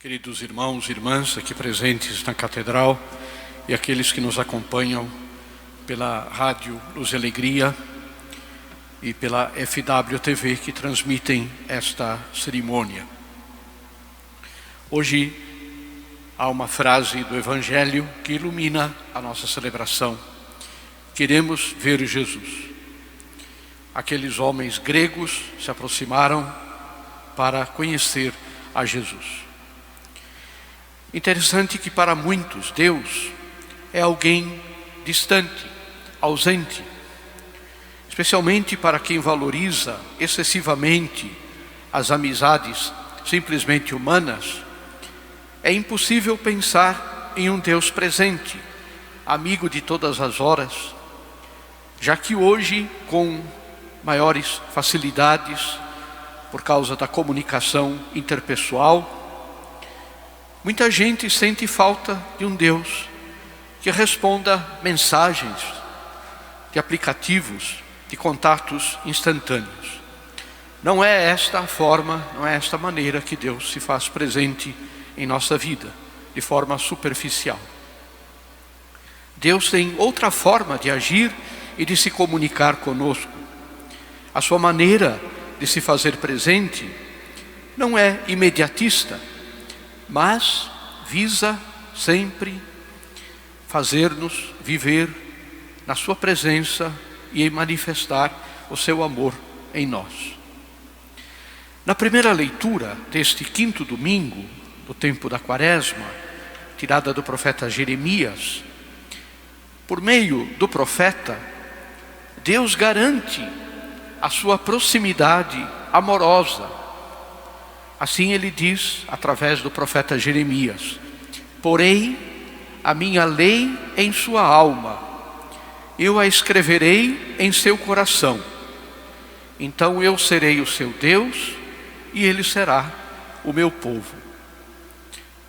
Queridos irmãos e irmãs aqui presentes na Catedral e aqueles que nos acompanham pela Rádio Luz e Alegria e pela FWTV que transmitem esta cerimônia. Hoje há uma frase do Evangelho que ilumina a nossa celebração. Queremos ver Jesus. Aqueles homens gregos se aproximaram para conhecer a Jesus. Interessante que para muitos Deus é alguém distante, ausente. Especialmente para quem valoriza excessivamente as amizades simplesmente humanas, é impossível pensar em um Deus presente, amigo de todas as horas, já que hoje, com maiores facilidades, por causa da comunicação interpessoal, muita gente sente falta de um Deus que responda mensagens, de aplicativos, de contatos instantâneos. Não é esta a forma, não é esta maneira que Deus se faz presente em nossa vida, de forma superficial. Deus tem outra forma de agir e de se comunicar conosco. A sua maneira de se fazer presente não é imediatista, mas visa sempre fazer-nos viver na sua presença e manifestar o seu amor em nós. Na primeira leitura deste quinto domingo do tempo da Quaresma, tirada do profeta Jeremias, por meio do profeta, Deus garante a sua proximidade amorosa. Assim ele diz, através do profeta Jeremias: porei a minha lei em sua alma, eu a escreverei em seu coração. Então eu serei o seu Deus e ele será o meu povo.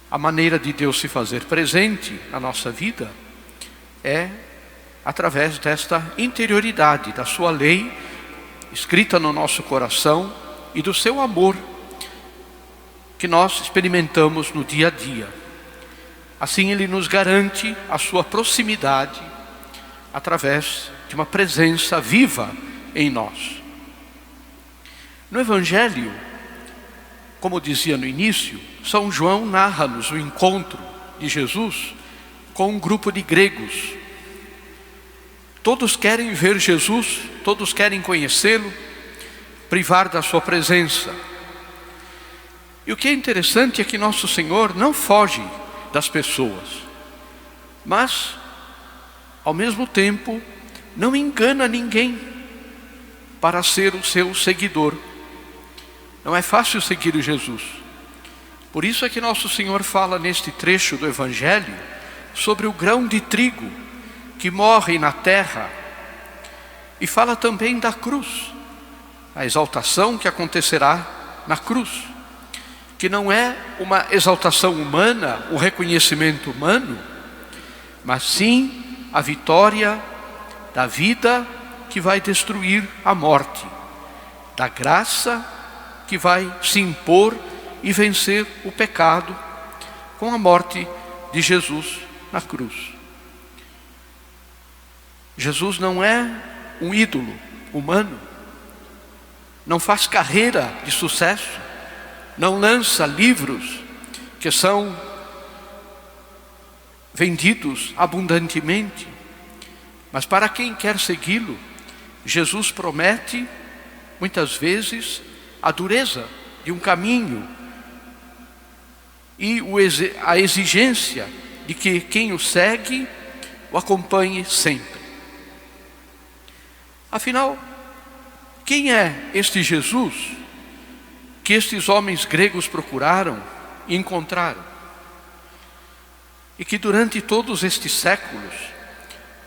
A maneira de Deus se fazer presente na nossa vida é através desta interioridade, da sua lei escrita no nosso coração e do seu amor que nós experimentamos no dia a dia. Assim ele nos garante a sua proximidade através de uma presença viva em nós. No Evangelho, como dizia no início, São João narra-nos o encontro de Jesus com um grupo de gregos. Todos querem ver Jesus, todos querem conhecê-lo, privar da sua presença. E o que é interessante é que nosso Senhor não foge das pessoas, mas, ao mesmo tempo, não engana ninguém para ser o seu seguidor. Não é fácil seguir Jesus. Por isso é que nosso Senhor fala neste trecho do Evangelho sobre o grão de trigo que morre na terra, e fala também da cruz, a exaltação que acontecerá na cruz, que não é uma exaltação humana, um reconhecimento humano, mas sim a vitória da vida que vai destruir a morte, da graça que vai se impor e vencer o pecado com a morte de Jesus na cruz. Jesus não é um ídolo humano, não faz carreira de sucesso, não lança livros que são vendidos abundantemente, mas para quem quer segui-lo, Jesus promete muitas vezes a dureza de um caminho e a exigência de que quem o segue o acompanhe sempre. Afinal, quem é este Jesus que estes homens gregos procuraram e encontraram? E que durante todos estes séculos,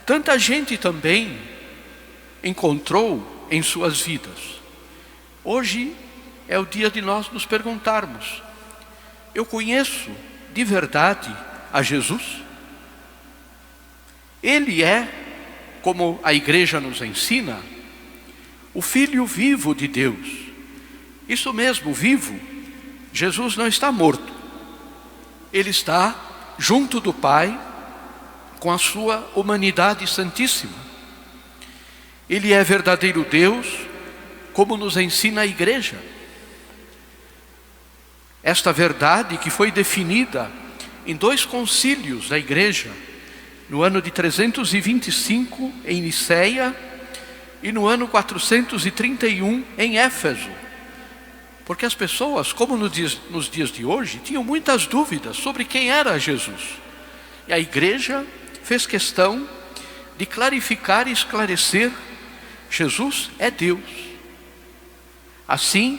tanta gente também encontrou em suas vidas. Hoje é o dia de nós nos perguntarmos: eu conheço de verdade a Jesus? Ele é, como a igreja nos ensina, o Filho vivo de Deus. Isso mesmo, vivo. Jesus não está morto. Ele está junto do Pai com a sua humanidade santíssima. Ele é verdadeiro Deus, como nos ensina a Igreja. Esta verdade que foi definida em 2 concílios da Igreja, no ano de 325 em Niceia e no ano 431 em Éfeso. Porque as pessoas, como nos dias de hoje, tinham muitas dúvidas sobre quem era Jesus. E a Igreja fez questão de clarificar e esclarecer: Jesus é Deus. Assim,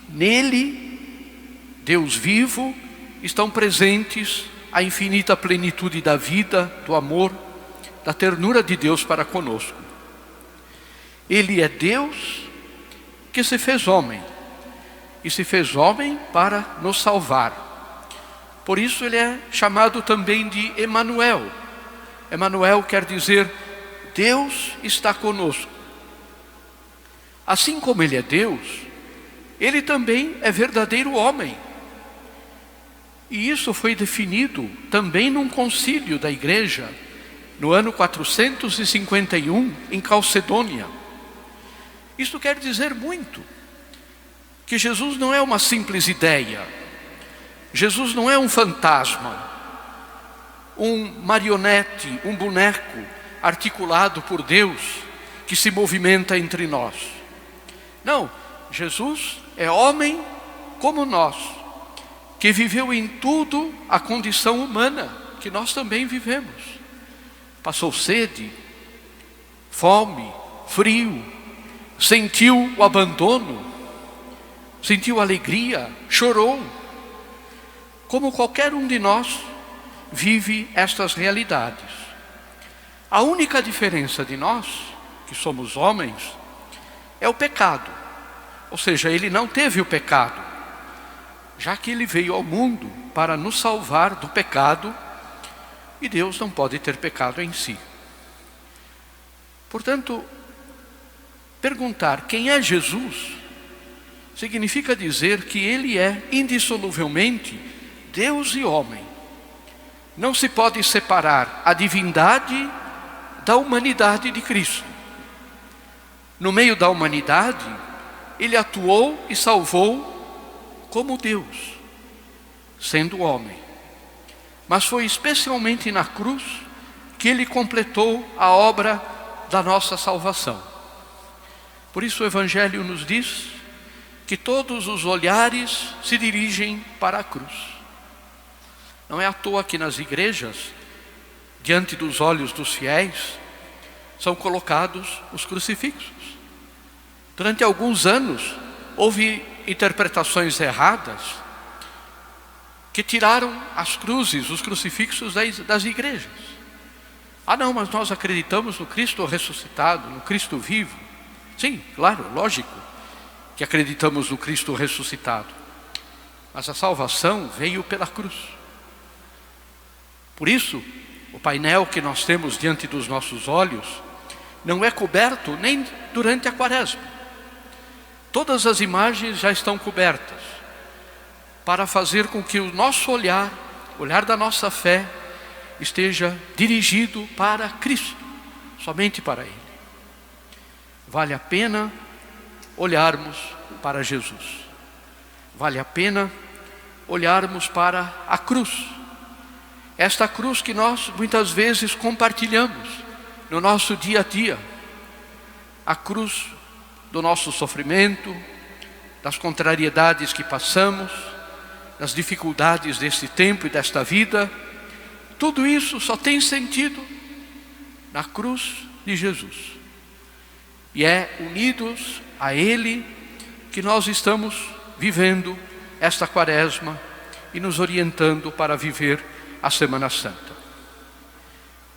nele, Deus vivo, estão presentes a infinita plenitude da vida, do amor, da ternura de Deus para conosco. Ele é Deus que se fez homem, e se fez homem para nos salvar. Por isso ele é chamado também de Emanuel. Emanuel quer dizer Deus está conosco. Assim como ele é Deus, ele também é verdadeiro homem. E isso foi definido também num concílio da Igreja, no ano 451, em Calcedônia. Isto quer dizer muito, que Jesus não é uma simples ideia, Jesus não é um fantasma, um marionete, um boneco articulado por Deus, que se movimenta entre nós. Não, Jesus é homem como nós, que viveu em tudo a condição humana, que nós também vivemos. Passou sede, fome, frio, sentiu o abandono, sentiu alegria, chorou. Como qualquer um de nós vive estas realidades. A única diferença de nós, que somos homens, é o pecado. Ou seja, ele não teve o pecado, já que ele veio ao mundo para nos salvar do pecado, e Deus não pode ter pecado em si. Portanto, perguntar quem é Jesus significa dizer que ele é indissoluvelmente Deus e homem. Não se pode separar a divindade da humanidade de Cristo. No meio da humanidade, ele atuou e salvou como Deus, sendo homem. Mas foi especialmente na cruz que ele completou a obra da nossa salvação. Por isso o Evangelho nos diz que todos os olhares se dirigem para a cruz. Não é à toa que nas igrejas, diante dos olhos dos fiéis, são colocados os crucifixos. Durante alguns anos, houve interpretações erradas que tiraram as cruzes, os crucifixos das igrejas. Ah não, mas nós acreditamos no Cristo ressuscitado, no Cristo vivo. Sim, claro, lógico que acreditamos no Cristo ressuscitado. Mas a salvação veio pela cruz. Por isso, o painel que nós temos diante dos nossos olhos não é coberto nem durante a quaresma. Todas as imagens já estão cobertas, para fazer com que o nosso olhar, o olhar da nossa fé, esteja dirigido para Cristo, somente para Ele. Vale a pena olharmos para Jesus. Vale a pena olharmos para a cruz. Esta cruz que nós muitas vezes compartilhamos no nosso dia a dia. A cruz do nosso sofrimento, das contrariedades que passamos, das dificuldades deste tempo e desta vida. Tudo isso só tem sentido na cruz de Jesus. E é unidos a Ele que nós estamos vivendo esta quaresma e nos orientando para viver a Semana Santa.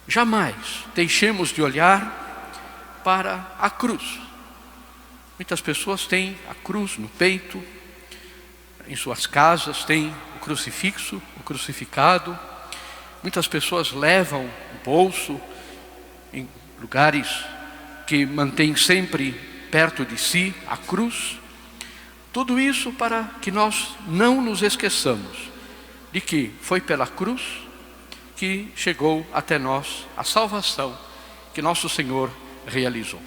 Jamais deixemos de olhar para a cruz. Muitas pessoas têm a cruz no peito, em suas casas têm o crucifixo, o crucificado. Muitas pessoas levam o bolso em lugares que mantêm sempre perto de si a cruz. Tudo isso para que nós não nos esqueçamos de que foi pela cruz que chegou até nós a salvação que nosso Senhor realizou.